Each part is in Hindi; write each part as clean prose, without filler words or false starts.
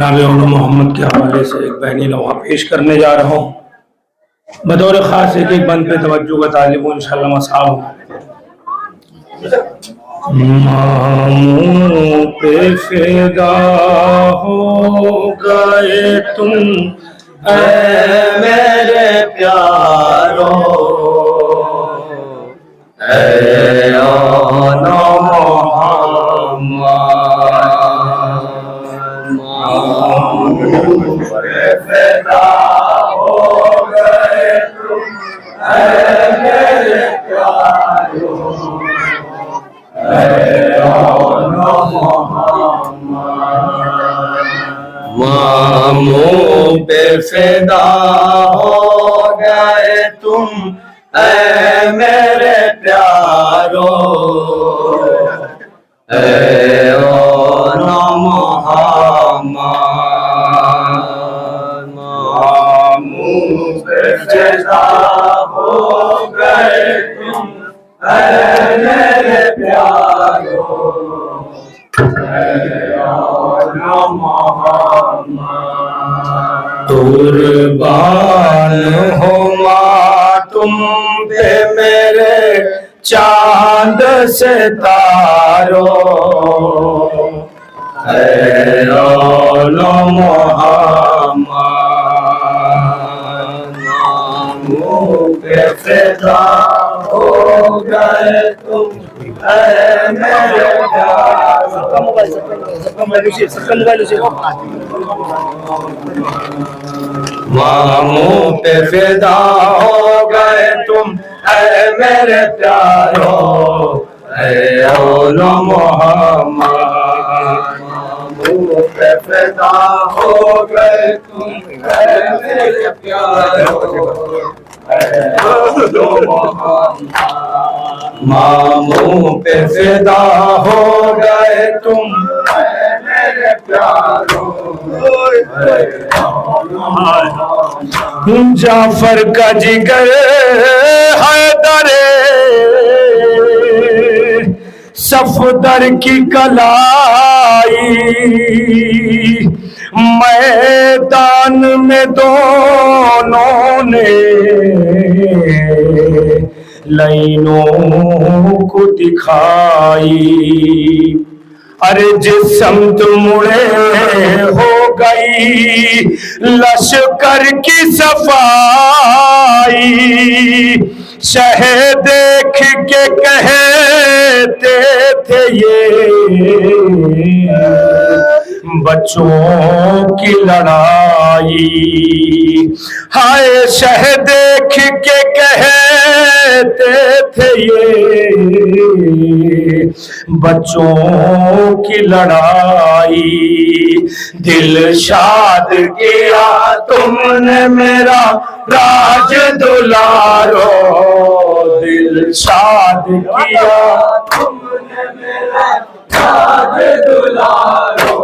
जनाब मोहम्मद के हवाले से एक बैनी नवा पेश करने जा रहा हूँ। बतौर ख़ास एक बंद पे तवज्जो का तालिब हूँ इंशाअल्लाह मसाओ। मामू पे फिदा हो गए तुम ऐ मेरे प्यारो, ऐ आना फिदा हो गए तुम ऐ मेरे प्यारो, ऐ आना मामू पे फिदा हो गए तुम ऐ मेरे प्यारो, ऐ आना फिदा हो गए तुम ऐ मेरे प्यारो, कुर्बान हो माँ तुम पे मेरे चांद सितारो, ऐ औलो मोहम्मद पे फिदा हो गए तुम ऐ मेरे प्यारो। मामू पे फिदा हो गए तुम ऐ मेरे प्यारो, ऐ औलो मोहम्मद मामू पे फिदा हो गए तुम ऐ मेरे प्यारो, मामू पे फिदा हो गए तुम मेरे प्यारो। जाफर का जिगर हैदरे सफदर की कलाई, मैदान में दोनों ने लाइनों को दिखाई। अरे जिस समत मुड़े हो गई लश्कर की सफाई, शह देख के कहते थे ये बच्चों की लड़ाई। हाय शह देख के कहते थे ये बच्चों की लड़ाई। दिल शाद किया तुमने मेरा राज दुलारो, दिल शाद किया तुमने मेरा राज दुलारो,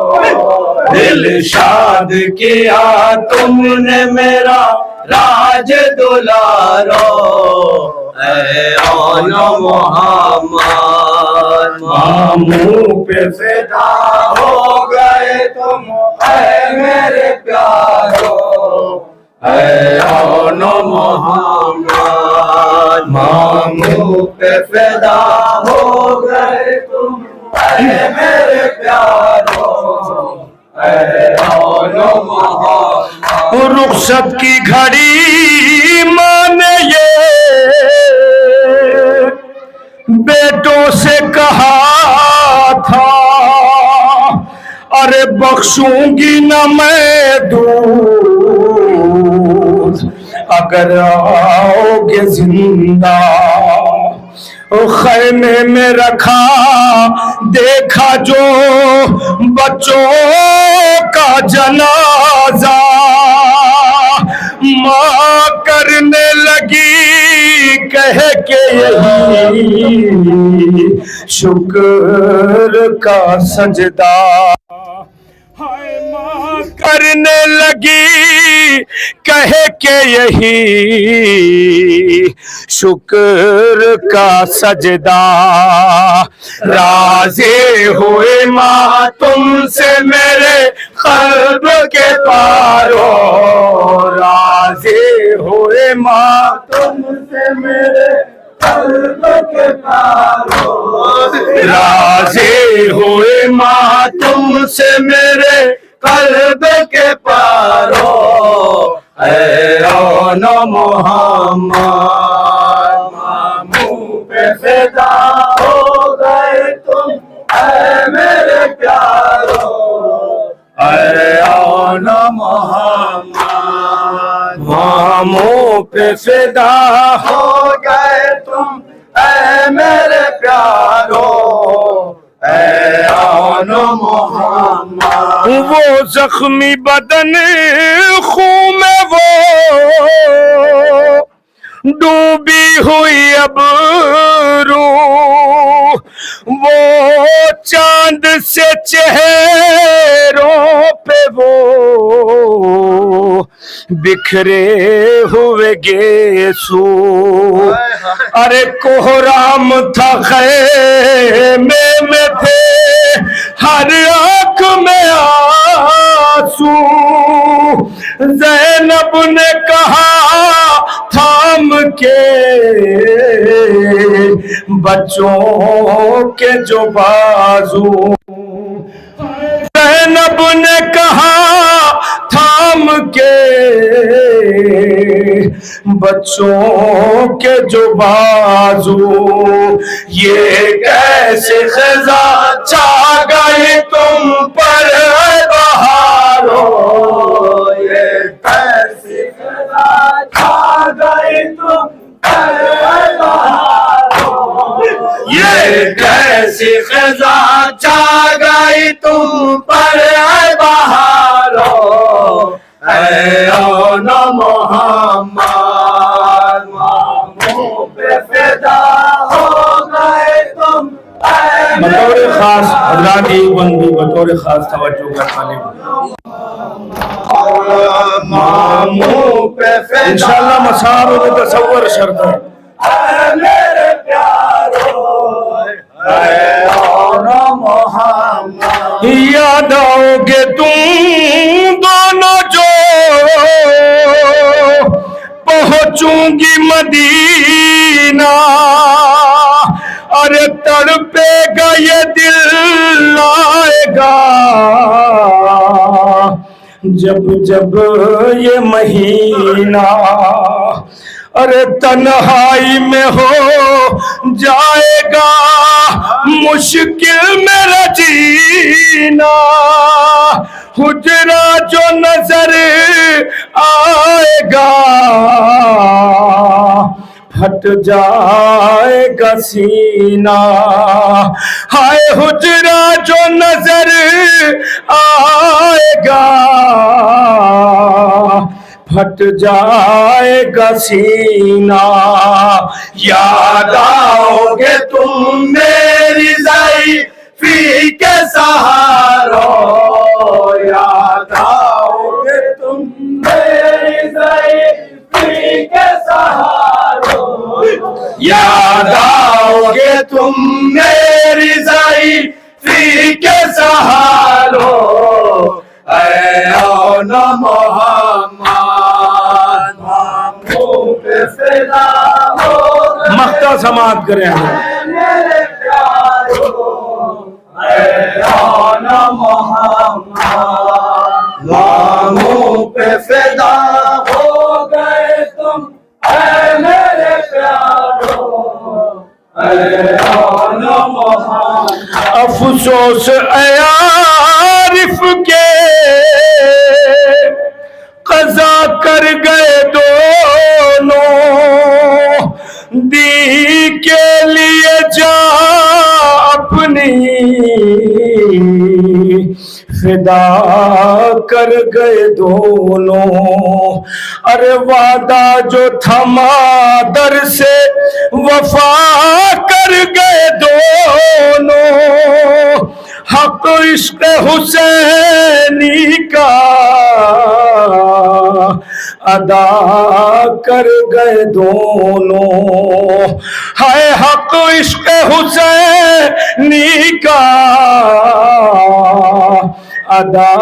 दिल शाद किया तुमने मेरा राज दुलारो, ऐ औलो मोहम्मद मामू पे फिदा हो गए तुम ऐ मेरे प्यारो, ऐ औलो मोहम्मद मामू पे फिदा हो गए तुम ऐ मेरे प्यारो, ऐ औलो मोहम्मद। रुखसत की घड़ी माने ये बेटों से कहा था, अरे बख्शूंगी न मैं दूध अगर आओगे जिंदा। खैमे में रखा देखा जो बच्चों का जनाजा, माँ करने लगी कह के यही शुक्र का सजदा। हाय माँ करने लगी कह के यही शुक्र का सजदा। राज़ी हुए माँ तुमसे मेरे क़ल्ब के पारो, राज़ी हुए माँ तुमसे मेरे क़ल्ब के पारो, राज़ी हुए माँ तुमसे मेरे क़ल्ब के पारो। ऐ मोहम्मद मुँह पे फिदा हो गए तुम, ऐ मेरे प्यारो। ऐ मोहम्मद मुँह पे फिदा हो गए तुम, ऐ मेरे प्यारो। वो जख्मी बदन खून में वो डूबी हुई अब रूह, वो चांद से चेहरों पे वो बिखरे हुए गेसू। अरे कोहराम था खैमे में थे हर आंख में आंसू। ज़ैनब ने कहा थाम के बच्चों के जो बाजू, ज़ैनब ने कहा थाम के बच्चों के जो बाजू। ये कैसे ख़ज़ा छा गई तुम पर बहारो, ये कैसे ख़ज़ा छा गई तुम पर बहारो, ये कैसे ख़ज़ा छा गई तुम पर बहारो। ऐ मोहम्मद मुँह पे फिदा हो गए तुम। बतौर खास हज़रात एक बंदी बतौर खास तवज्जो का तालिब मुँह पे फिदा, इंशाअल्लाह मसाब में तसव्वुर शर्त है। मेरे प्यारो याद आओगे तुम दोनों जो पहुंचूंगी मदीना। अरे तड़पेगा ये दिल आएगा जब जब ये महीना। अरे तन्हाई में हो जाएगा मुश्किल मेरा जीना। हुजरा जो नजर आएगा फट जाएगा सीना। हाय हुजरा जो नजर आएगा फट जाएगा सीना। याद आओगे तुम मेरी ज़ईफ़ी के सहारो, याद आओगे तुम मेरी ज़ईफ़ी के सहारो, याद आओगे तुम मेरी ज़ईफ़ी के सहारो। ऐ मोहम्मद मुँह पे फिदा हो गए, मख्ता समात करें मेरे प्यारो। ऐ मोहम्मद मुँह पे फिदा हो गए तुम, ऐ मेरे प्यारो। अफसोस आरिफ के कज़ा कर गए दोनों, दी के लिए जा अपनी फिदा कर गए दोनों। अरे वादा जो था मादर से वफा कर गए दोनों। हक इश्क़ हुसैनी का अदा कर गए दोनों। है हक इश्क हुसैनी का अदा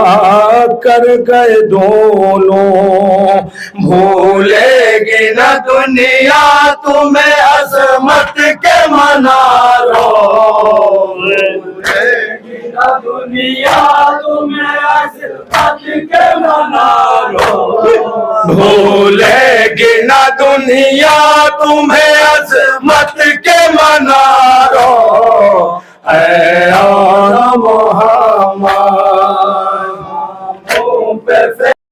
कर गए दोनों। भूलेगी न दुनिया तुम्हें अजमत के मनारों। भूलेगी न दुनिया तुम्हें अजमत के मनारों। भूलेगी न दुनिया तुम्हें अजमत के मनारों।